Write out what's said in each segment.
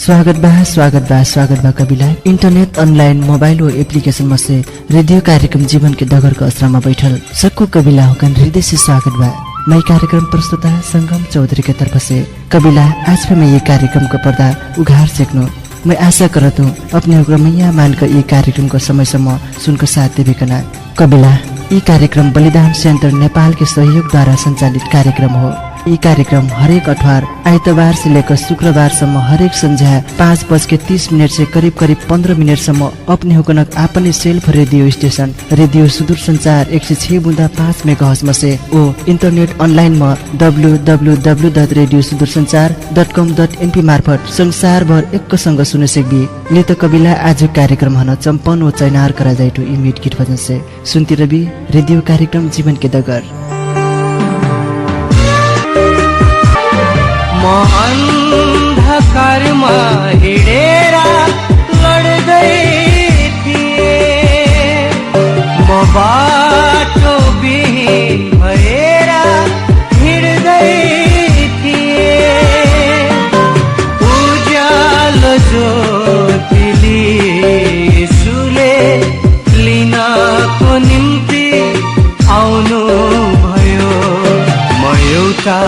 स्वागत बा कबिला internet online mobile और एप्लीकेशन में से रेडियो कार्यक्रम जीवन के डगर का असरा में बैठल सबको कबिला होकर हृदय से स्वागत बा। मैं कार्यक्रम प्रस्तुता संगम चौधरी के तरफ से कबिला आज भी मैं ये कार्यक्रम का पर्दा उघार सेकनु। मैं आशा करता हूँ अपने मैया मानकर ये कार्यक्रम को समय समय सुनकर साथ देवेकना। कबिला ये कार्यक्रम बलिदान सेंटर नेपाल के सहयोग द्वारा संचालित कार्यक्रम हो। ये कार्यक्रम हरेक अठवार आइतबार से लेकर शुक्रबारसम्म हरेक संध्या 5:30 से करीब 15 मिनटसम्म अपने होकनक आपने सेल्फ रेडियो स्टेशन रेडियो सुदूर संचार 106.5 मेगाहर्ट्ज में से ओ इंटरनेट ऑनलाइन में www.radiosudursanchar.com.np मार्फत संसार भर एक संग सुने सकबी। ले तो कबिला आज कार्यक्रम हन चंपन व चैनार करा जाइटू इमीट गिट भजन से सुनती रवि रेडियो कार्यक्रम जीवन के डगर। म अंधकारमा हिँडेर लड्दै थिएँ, म बाटो बिहीन भएर हिँड्दै थिएँ। उज्यालो ज्योतिले यीशुले लिनको निम्ति आउनु भयो। म एउटा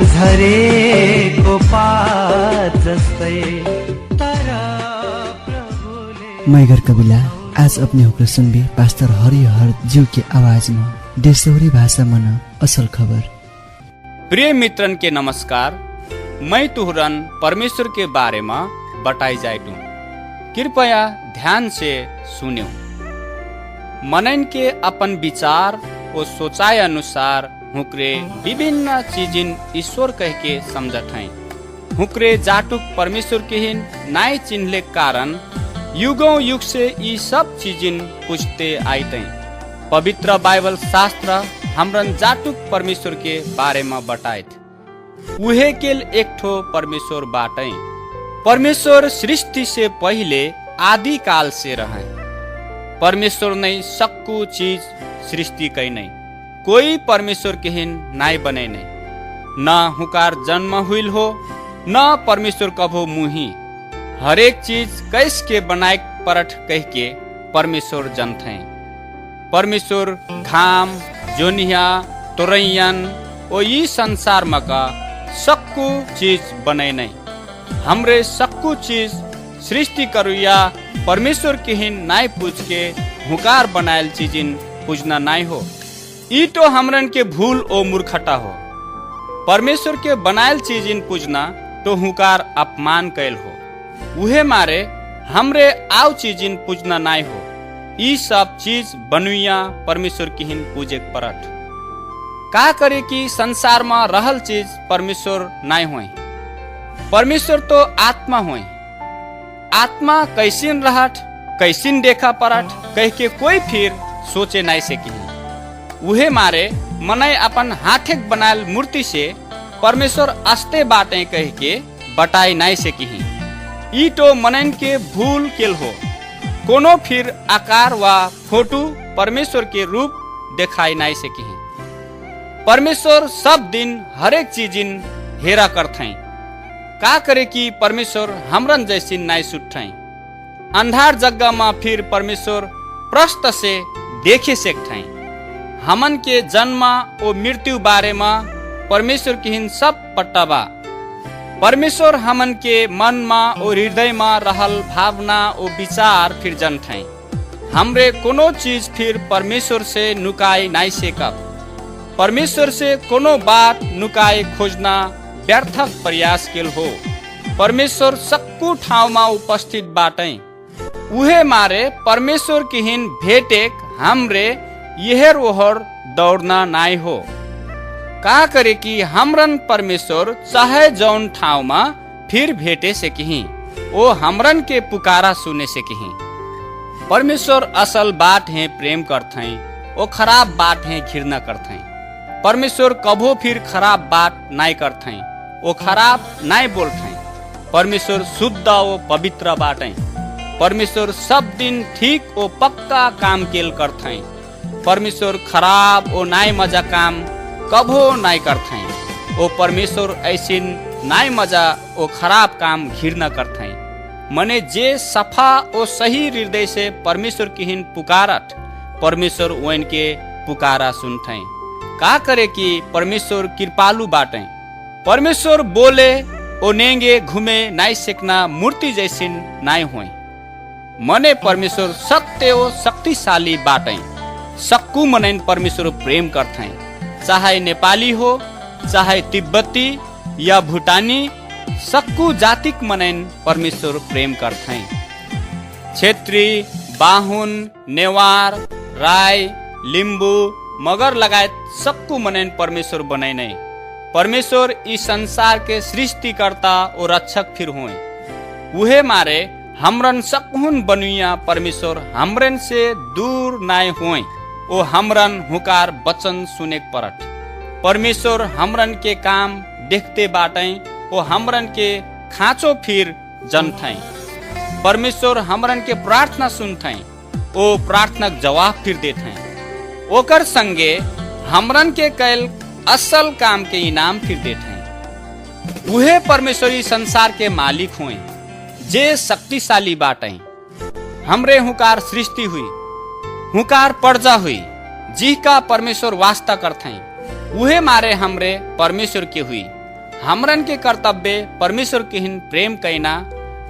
झरेको पात जस्तै तर प्रभुले। मैगर कबिला आज अपने होकर सुनबे पास्टर हरिहर जीव के आवाज में देशौरी भाषा मन असल खबर। प्रिय मित्रन के नमस्कार। मैं तुहरन परमेश्वर के बारे में बताई जाइटू, कृपया ध्यान से सुन्यो। मनन के अपन विचार और सोचाई अनुसार हुक्रे विभिन्न चीजिन ईश्वर कह के समझत हैं। हुक्रे जाटुक परमेश्वर के हिन नाय चिन्हले कारण युगों युग से ये सब चीजिन पूछते आते हैं। पवित्र बाइबल शास्त्र हमरन जाटुक परमेश्वर के बारे में बताएत। उहे केल एक ठो परमेश्वर बाटे। परमेश्वर सृष्टि से पहले आदि काल से रहे। परमेश्वर नहीं सक्कु चीज सृष्टि कई नहीं। कोई परमेश्वर के हिन नाय बने नहीं। न हुकार जन्म हुइल हो न परमेश्वर कभो मुही। हरेक चीज कैस के बनाए परठ कह के परमेश्वर जनत हैं। परमेश्वर घाम जोनिया तोरैयन ओ ये संसार में का सक्कु चीज बने नहीं। हमरे सक्कु चीज सृष्टि करुया परमेश्वर के हिन नाय पूछ के हुकार बनायल चीजिन पूजना नाय हो। ई तो हमरन के भूल ओ मूर्खता हो। परमेश्वर के बनायल चीजिन पूजना तो हुकार अपमान कैल हो। उहे मारे हमरे आव चीजिन पूजना नाय हो। ई सब चीज बनुया परमेश्वर की हिन पूजे परट। का करे कि संसार में रहल चीज परमेश्वर नाय होई। परमेश्वर तो आत्मा होई। आत्मा कैसिन रहट कैसिन देखा परट कह के कोई फिर सोचे नाय से की। उहे मारे मनै अपन हाथेक बनायल मूर्ति से परमेश्वर अस्ते बाटे कह के बताई नाय से की। ई तो मनन के भूल केल हो। कोनो फिर आकार व फोटो परमेश्वर के रूप देखाई नाय से की। परमेश्वर सब दिन हरेक चीजिन हेरा करथै। का करे कि परमेश्वर हमरन जैसी नाय सुटथै। अंधार जगह में फिर परमेश्वर प्रस्त से देखे सकथै। हमन के जन्म और मृत्यु बारे में परमेश्वर की हिन सब पट्टाबा। परमेश्वर हमन के मन में और हृदय में रहल भावना और विचार फिर जनत हैं। हमरे कोनो चीज फिर परमेश्वर से नुकाई नाय सेकब। परमेश्वर से कोनो बात नुकाए खोजना व्यर्थक प्रयास केल हो। परमेश्वर सक्कु ठाव में उपस्थित बाटे। उहे मारे परमेश्वर की हिन भेटेक हमरे यहर ओहर दौड़ना नाय हो। का करे कि हमरन परमेश्वर चाहे जौन ठाव में फिर भेटे से कहीं ओ हमरन के पुकारा सुने से कहीं। परमेश्वर असल बात है प्रेम करते ओ खराब बात है घृणा करते। परमेश्वर कभो फिर खराब बात नाय करते ओ खराब नाय बोलते। परमेश्वर शुद्ध ओ पवित्र बाटे। परमेश्वर सब दिन ठीक ओ पक्का काम केल करते। परमेश्वर खराब ओ नाय मजा काम कभो नाय करते। ओ परमेश्वर ऐसिन नाय मजा ओ खराब काम घृणा करते। मने जे सफा और सही हृदय से परमेश्वर की हिन पुकारत, परमेश्वर वैन के पुकारा सुनते। का करे कि परमेश्वर कृपालु बाटे। परमेश्वर बोले ओ नेंगे घूमे नाई सेकना मूर्ति जैसी नाई हुए। मने परमेश्वर सत्य ओ शक्तिशाली बाटे। सक्कू मनैन परमेश्वर प्रेम करते, चाहे नेपाली हो, चाहे तिब्बती या भूटानी, सक्कू जातिक मनैन परमेश्वर प्रेम करते। क्षेत्री, बाहुन, नेवार, राय, लिम्बू, मगर लगायत सक्कू मनैन परमेश्वर बनैने। परमेश्वर इस संसार के सृष्टिकर्ता और रक्षक फिर हुए। उहे मारे हमरन सकहुन बनुया परमेश्वर हमरन से दूर नाय हुए। ओ हमरन हुकार वचन सुने परट। परमेश्वर हमरन के काम देखते बाटे। ओ हमरन के खाँचो फिर जनथे। परमेश्वर हमरन के प्रार्थना सुनथे। ओ प्रार्थना जवाब फिर देथे। ओकर संगे हमरन के कैल असल काम के इनाम फिर देते। उहे परमेश्वरी संसार के मालिक हुए, जे शक्तिशाली बाटे। हमरे हुकार सृष्टि हुई, हुकार पर्जा हुई, जी का परमेश्वर वास्ता करते। उहे मारे हमरे परमेश्वर के हुई। हमरन के कर्तव्य परमेश्वर के हिन प्रेम कहना,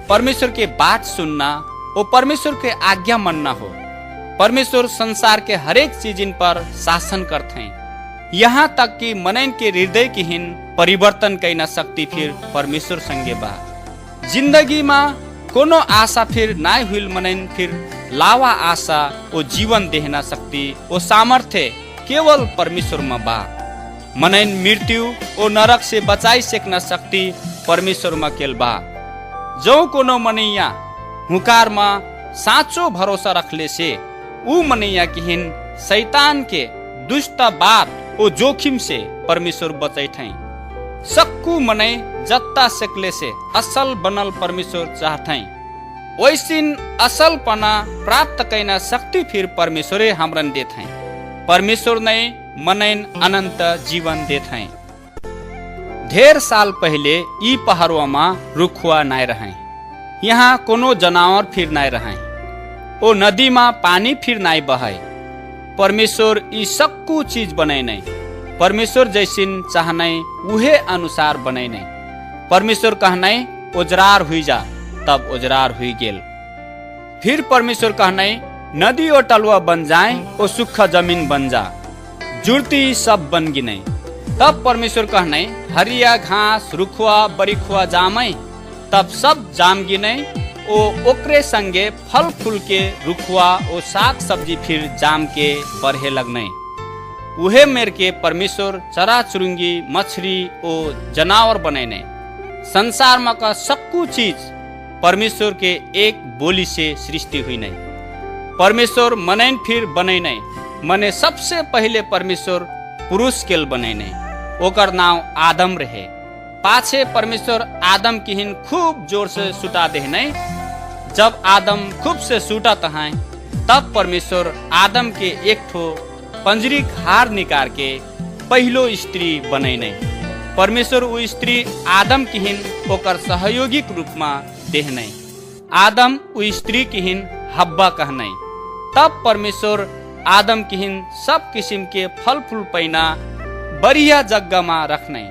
परमेश्वर के बात सुनना और परमेश्वर के आज्ञा मानना हो। परमेश्वर संसार के हरेक चीज इन पर शासन करते हैं, यहाँ तक कि मनैन के हृदय की हिन परिवर्तन कहना शक्ति फिर परमेश्वर संगे बा। जिंदगी में कोनो आशा फिर नाय हुई मनैन फिर लावा आशा ओ जीवन देहना शक्ति ओ सामर्थ्य केवल परमेश्वर में बा। मनैन मृत्यु ओ नरक से बचाई सेकना शक्ति परमेश्वर में केल बा। जो कोनो मनैया हुकार में साँचो भरोसा रखले से ऊ मनैया की हिन शैतान के दुष्ट बात ओ जोखिम से परमेश्वर बचैठै। सक्कू मनै जत्ता सकले से असल बनल परमेश्वर चाहते। वैसिन असल पना प्राप्त कैना शक्ति फिर परमेश्वरे हमरन देते। परमेश्वर ने मनैन अनंत जीवन देते। ढेर साल पहले ई पहाड़ों में रुखुआ नाय रहे। यहाँ कोनो जनावर फिर नाय रहे। ओ नदी में पानी फिर नाय बहे। परमेश्वर ई सक्कू चीज बनैने। परमेश्वर जैसिन चाहने उहे अनुसार बनैने। परमेश्वर कहने उजरार हुई जा, तब उजरार हुई गेल। फिर परमेश्वर कहने नदी और टलुआ बन जाए और सूखा जमीन बन जा, जुड़ती सब बन गिने। तब परमेश्वर कहने हरिया घास रुखुआ बरिखुआ जामे, तब सब जाम गिने। ओ ओकरे संगे फल फूल के रुखुआ और साग सब्जी फिर जाम के बढ़े लगने। उहे मेर के परमेश्वर चरा चुरुंगी मछली ओ जनावर बनैने। संसार में का सक्कू चीज परमेश्वर के एक बोली से सृष्टि हुई नहीं। परमेश्वर मनैन फिर बनैने। मने सबसे पहले परमेश्वर पुरुष केल बनैने। ओकर नाम आदम रहे। पाछे परमेश्वर आदम की हिन खूब जोर से सुटा देने। जब आदम खूब से सूटत हैं, तब परमेश्वर आदम के एक ठो पंजरी हार निकाल के पहलो स्त्री बनैने। परमेश्वर वो स्त्री आदम की हिन ओकर सहयोगिक रूप में देहने। आदम वो स्त्री की हिन हब्बा कहने। तब परमेश्वर आदम की हिन सब किस्म के फल फूल पैना बढ़िया जगह में रखने।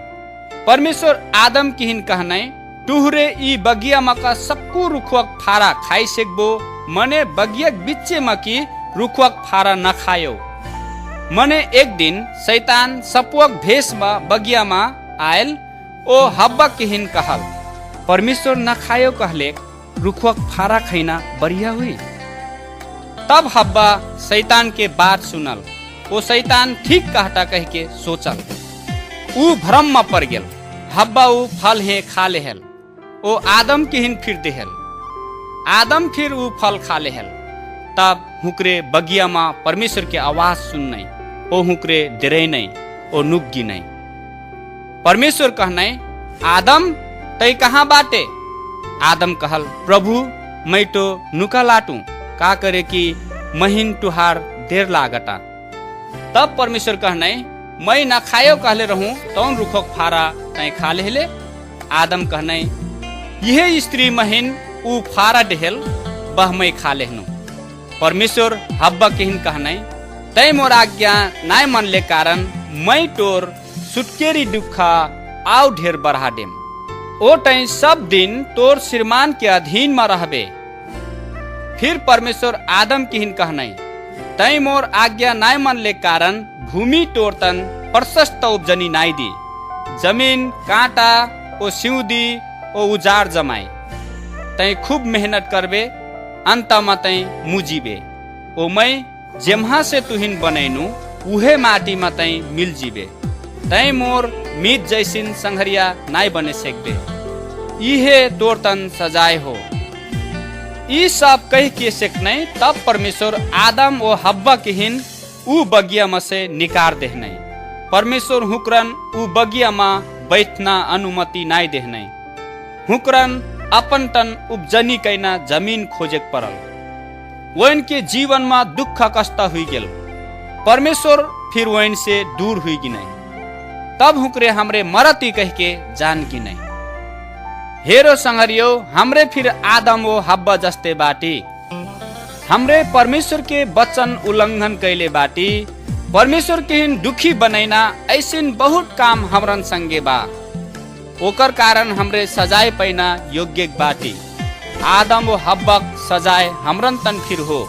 परमेश्वर आदम की हिन कहने टुहरे ई बगिया मका सक्कू रुखवक फारा खाई सेकबो, मने बगिया बिच्चे मकी रुखवक फारा न खायो। मने एक दिन शैतान सपुअक भेष में बगिया में आयल। ओ हब्बा की हिन कहल परमेश्वर न खायो कहले रुखवक फारा खैना बढ़िया हुई। तब हब्बा शैतान के बात सुनल। ओ शैतान ठीक कहता कह के सोचल। ऊ भ्रम में पड़ गेल। हब्बा ऊ फल है खा लेहल। ओ आदम की हिन फिर देहल। आदम फिर ऊ फल खा लेहल। तब हुकरे बगिया में परमेश्वर के आवाज सुनने। ओ हुकरे डरे नहीं, ओ नुग्गी नहीं। परमेश्वर कहने आदम तै कहाँ बाटे? आदम कहल प्रभु मैं तो नुका लाटू, का करे कि महीन तुहार देर लागटा। तब परमेश्वर कहने मैं न खायो कहले रहूं तौन रुखक फारा तै खा ले। आदम कहने यह स्त्री महीन ऊ फारा ढेल बहमई खा लेहनु। परमेश्वर हब्बा केहिन कहनाई, तै मोर आज्ञा नाय मनले कारण मैं तोर सुटकेरी दुखा आउ ढेर बढ़ा देम। ओ तै सब दिन तोर श्रीमान के अधीन में रहबे। फिर परमेश्वर आदम केहिन कहनाई, तै मोर आज्ञा नाय मनले कारण भूमि तोर तन प्रशस्त उपजनी नाई दी। जमीन कांटा ओ सिउदी ओ उजाड़ जमाई। तै खूब मेहनत करबे, अंत में तै मुजीबे। ओ मैं जेम्हा से तुहिन बनैनु उहे माटी में तै मिल जीबे। तै मोर मीत जैसिन संघरिया नाय बने सेकबे। इहे तोर तन सजाए हो। ई सब कह के सेक नहीं। तब परमेश्वर आदम ओ हब्बा केहिन ऊ बगिया में से निकार देह नहीं। परमेश्वर हुकरन ऊ बगिया में बैठना अनुमति नाय देह नहीं। हुकरन अपन तन उपजनी कैना जमीन खोजे पड़ल। वैन के जीवन में दुख कष्ट हुई गेल। परमेश्वर फिर वैन से दूर हुई कि नहीं। तब हुकरे हमरे मरती कह के जान की नहीं। हेरो संगरियो, हमरे फिर आदम ओ हब्बा जस्ते बाटी। हमरे परमेश्वर के वचन उल्लंघन कैले बाटी। परमेश्वर के दुखी बनैना ऐसिन बहुत काम हमरन संगे बा। ओकर कारण हमरे सजाए पैना योग्य बाटी। आदम ओ हब्बा सजाए हमरन तन फिर हो।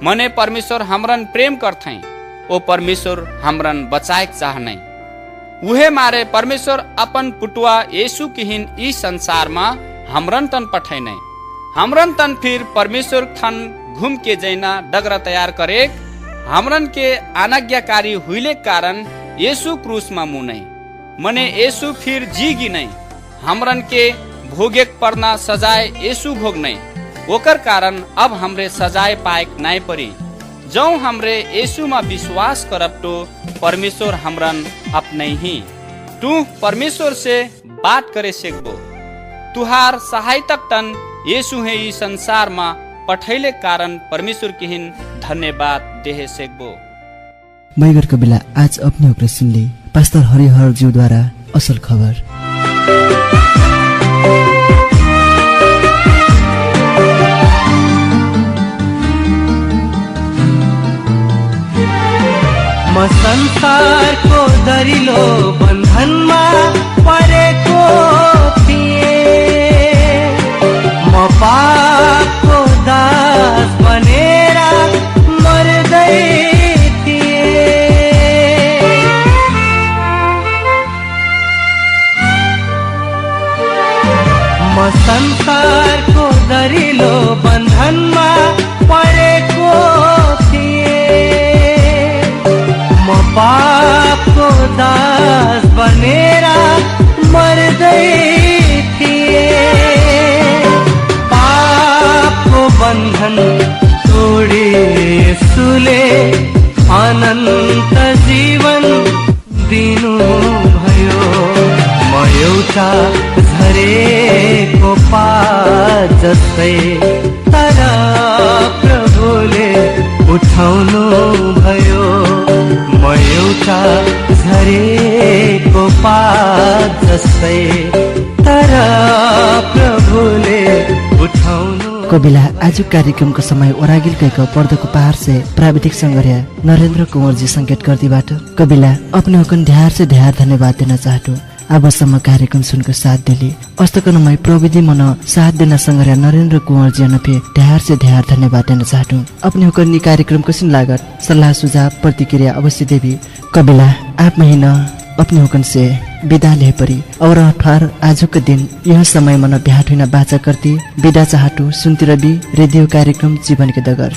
मने परमेश्वर हमरन प्रेम करथै। ओ परमेश्वर हमरन बचाए चाह नहीं। उहे मारे परमेश्वर अपन पुटुआ यीशु किहिन ई संसार में हमरन तन पठै नहीं। हमरन तन फिर परमेश्वर थन घूम के जैना डगरा तैयार करे। हमरन के अनाज्ञाकारी हुईले कारण यीशु क्रूस में मुँह नहीं। मने यीशु फिर जीगी नहीं। हमरन के भोगे पड़ना सजाए यीशु भोग नहीं। ओकर कारण अब हमरे सजाए पाएक नाय परी। जो हमरे यीशु में विश्वास करब तो परमेश्वर हमरन अपने ही। तू परमेश्वर से बात करे सेकबो। तुहार सहायतक तन यीशु है ई संसार में पठैले कारण परमेश्वर किहिन धन्यवाद देहे सेकबो। मैगर कबिला आज अपने होकर सुनले पास्टर हरिहर ज्यू द्वारा असल खबर। म संसारको दरिलो बन्धनमा परेको थिएँ। म पापको दास बनेर मर्दै थिएँ। म संसारको दरिलो बन्धनमा परेको पापको दास बनेर मर्दै थिएँ। पापको बन्धन तोडे यीशुले अनन्त जीवन दिनु भयो। म एउटा झरेको पात जस्तै, तर प्रभुले उठाउनु भयो। म एउटा झरेको पात जस्तै, तर प्रभुले उठाउनु। कबिला आज कार्यक्रमको समय ओरागिल गएको पर्दोको पहाड से प्राविधिक संगरिया नरेंद्र कुंवर जी संकेत गर्दीबाट कबिला अपने हुकन ध्यार से ध्यार धन्यवाद देना चाहतो। अबसम्म कार्यक्रम सुनको साथ दिली अस्तकनमय प्रविधि मन साथ देना संगरिया नरेंद्र कुंवर जी नफे ध्यार से ध्यार धन्यवाद देना चाहतो। अपने हुकन नि कार्यक्रम कसिन लागत सल्लाह सुझाव प्रतिक्रिया अवश्य देवी। कबिला आप महीना अपने हुकन से विदा ले परी और अठार आज के दिन यह समय मन ब्याट हुन बाचा करती विदा चाहटो सुनती रवि रेडियो कार्यक्रम जीवन के दगर।